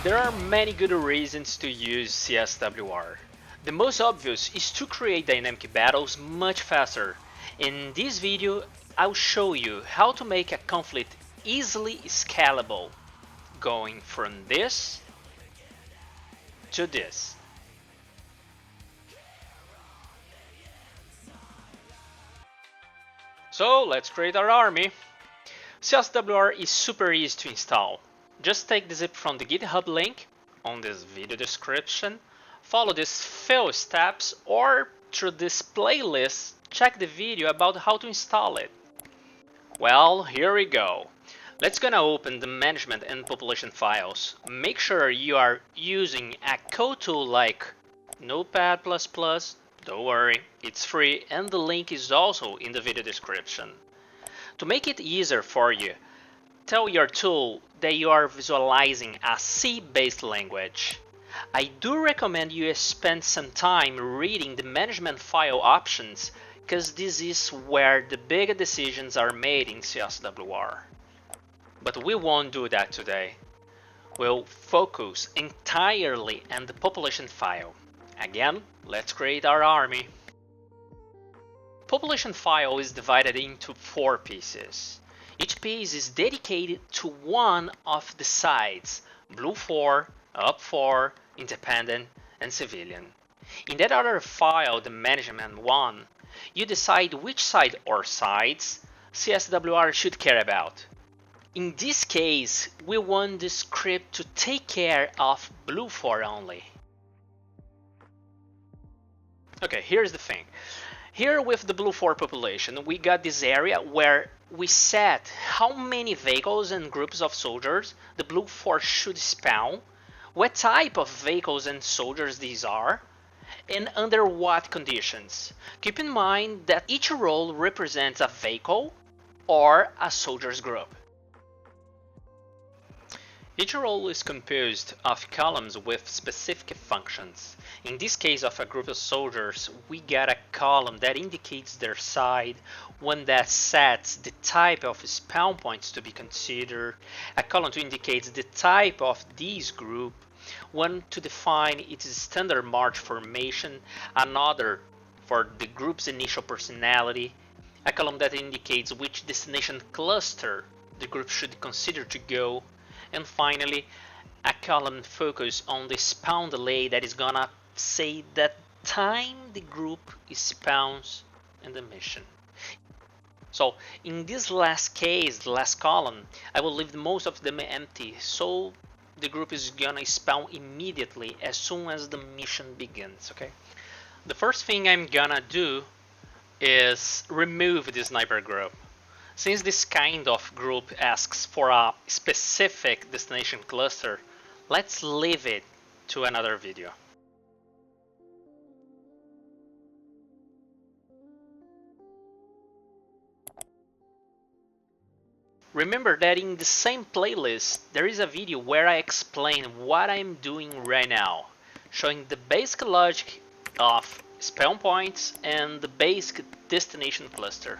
There are many good reasons to use CSWR. The most obvious is to create dynamic battles much faster. In this video, I'll show you how to make a conflict easily scalable, going from this to this. So let's create our army. CSWR is super easy to install. Just take the zip from the GitHub link on this video description, follow these few steps, or through this playlist, check the video about how to install it. Well, here we go. Let's gonna open the management and population files. Make sure you are using a code tool like Notepad++. Don't worry, it's free and the link is also in the video description. To make it easier for you, tell your tool that you are visualizing a C-based language. I do recommend you spend some time reading the management file options because this is where the big decisions are made in CSWR. But we won't do that today. We'll focus entirely on the population file. Again, let's create our army. Population file is divided into 4 pieces. Each piece is dedicated to one of the sides: blue 4, up 4, independent, and civilian. In that other file, the management one, you decide which side or sides CSWR should care about. In this case, we want the script to take care of blue 4 only. Okay, here's the thing. Here with the blue 4 population, we got this area where we set how many vehicles and groups of soldiers the blue 4 should spawn, what type of vehicles and soldiers these are, and under what conditions. Keep in mind that each role represents a vehicle or a soldier's group. Each role is composed of columns with specific functions. In this case of a group of soldiers, we get a column that indicates their side, one that sets the type of spawn points to be considered, a column to indicate the type of this group, one to define its standard march formation, another for the group's initial personality, a column that indicates which destination cluster the group should consider to go, and finally, a column focused on the spawn delay that is gonna say that time the group spawns in the mission. So in this last case, the last column, I will leave most of them empty, so the group is gonna spawn immediately as soon as the mission begins, okay? The first thing I'm gonna do is remove the sniper group. Since this kind of group asks for a specific destination cluster, let's leave it to another video. Remember that in the same playlist there is a video where I explain what I'm doing right now, showing the basic logic of spawn points and the basic destination cluster.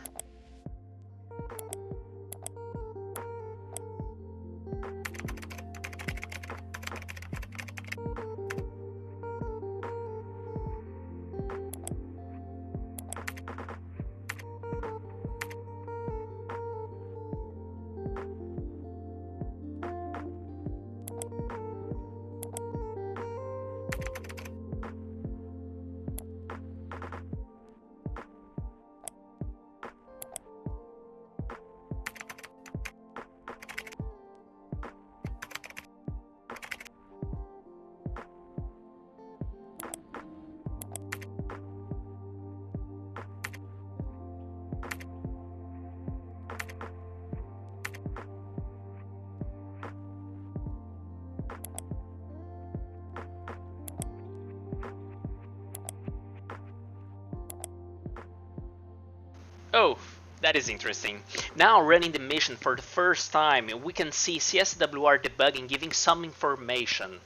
Oh, that is interesting. Now running the mission for the first time, we can see CSWR debugging giving some information.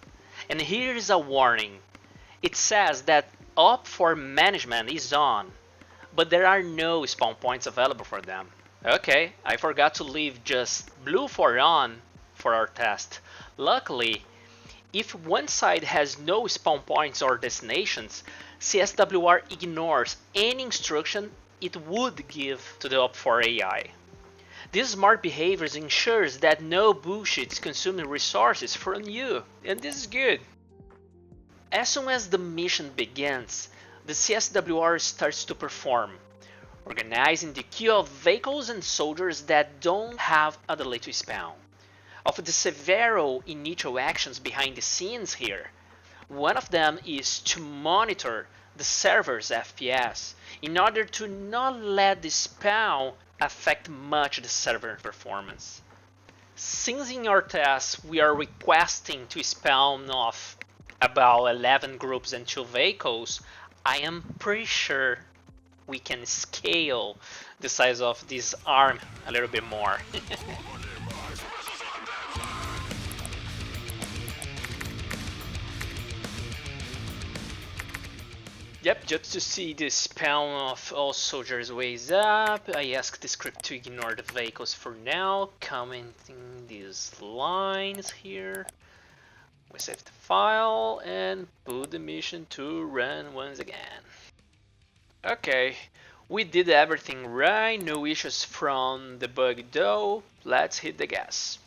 And here is a warning. It says that op for management is on, but there are no spawn points available for them. Okay, I forgot to leave just blue for on for our test. Luckily, If one side has no spawn points or destinations, CSWR ignores any instruction it would give to the OP4 AI. This smart behavior ensures that no bullshit is consuming resources from you, and this is good. As soon as the mission begins, the CSWR starts to perform, organizing the queue of vehicles and soldiers that don't have a delay to spawn. Of the several initial actions behind the scenes here, one of them is to monitor the server's FPS in order to not let the spawn affect much the server performance. Since in our test we are requesting to spawn off about 11 groups and 2 vehicles, I am pretty sure we can scale the size of this arm a little bit more. Yep, just to see the spawn of all soldiers ways up, I asked the script to ignore the vehicles for now, commenting these lines here. We save the file and put the mission to run once again. Okay, we did everything right, no issues from the bug though, let's hit the gas.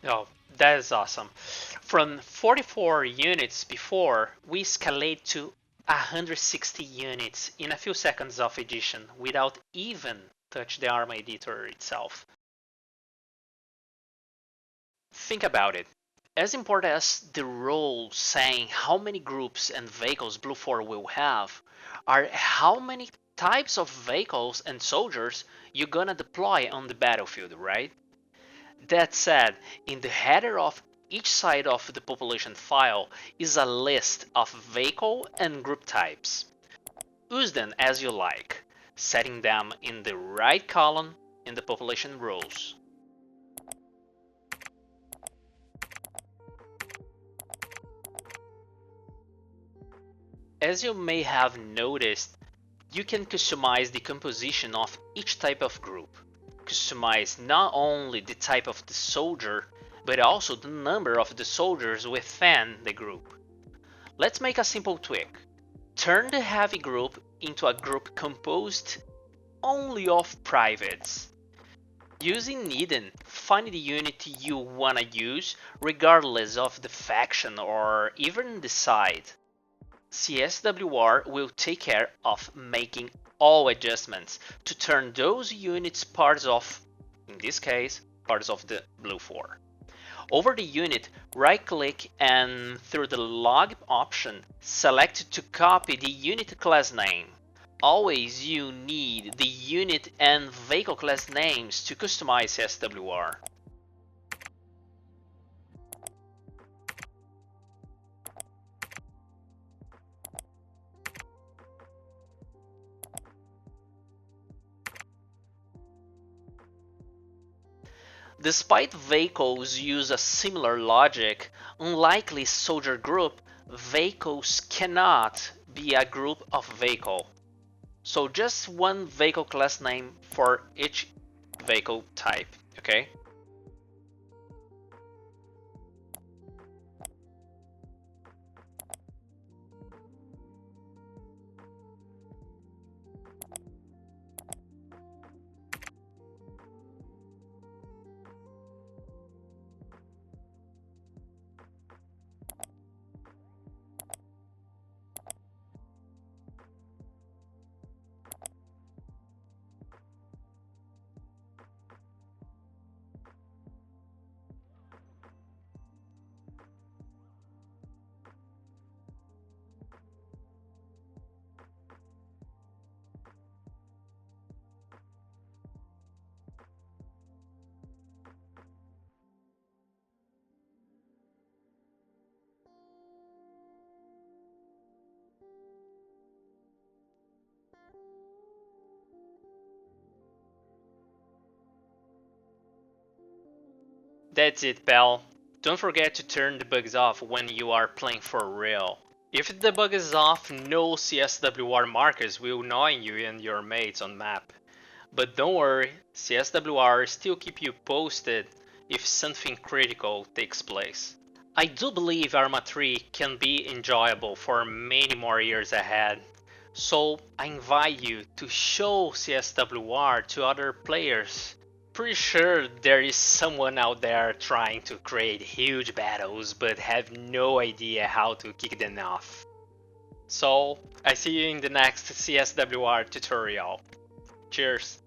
Oh, that is awesome. From 44 units before, we escalate to 160 units in a few seconds of edition without even touch the Arma editor itself. Think about it. As important as the role saying how many groups and vehicles Blue 4 will have, are how many types of vehicles and soldiers you're gonna deploy on the battlefield, right? That said, in the header of each side of the population file is a list of vehicle and group types. Use them as you like, setting them in the right column in the population rows. As you may have noticed, you can customize the composition of each type of group. Customize not only the type of the soldier, but also the number of the soldiers within the group. Let's make a simple tweak. Turn the heavy group into a group composed only of privates. Using Eden, find the unit you wanna use regardless of the faction or even the side. CSWR will take care of making all adjustments to turn those units parts of, in this case, parts of the Blue 4. Over the unit, right-click and through the log option, select to copy the unit class name. Always you need the unit and vehicle class names to customize CSWR. Despite vehicles use a similar logic, unlike soldier group, vehicles cannot be a group of vehicle. So just one vehicle class name for each vehicle type, okay? That's it, pal. Don't forget to turn the bugs off when you are playing for real. If the bug is off, no CSWR markers will annoy you and your mates on map. But don't worry, CSWR still keep you posted if something critical takes place. I do believe Arma 3 can be enjoyable for many more years ahead, so I invite you to show CSWR to other players. Pretty sure there is someone out there trying to create huge battles but have no idea how to kick them off. So, I see you in the next CSWR tutorial. Cheers!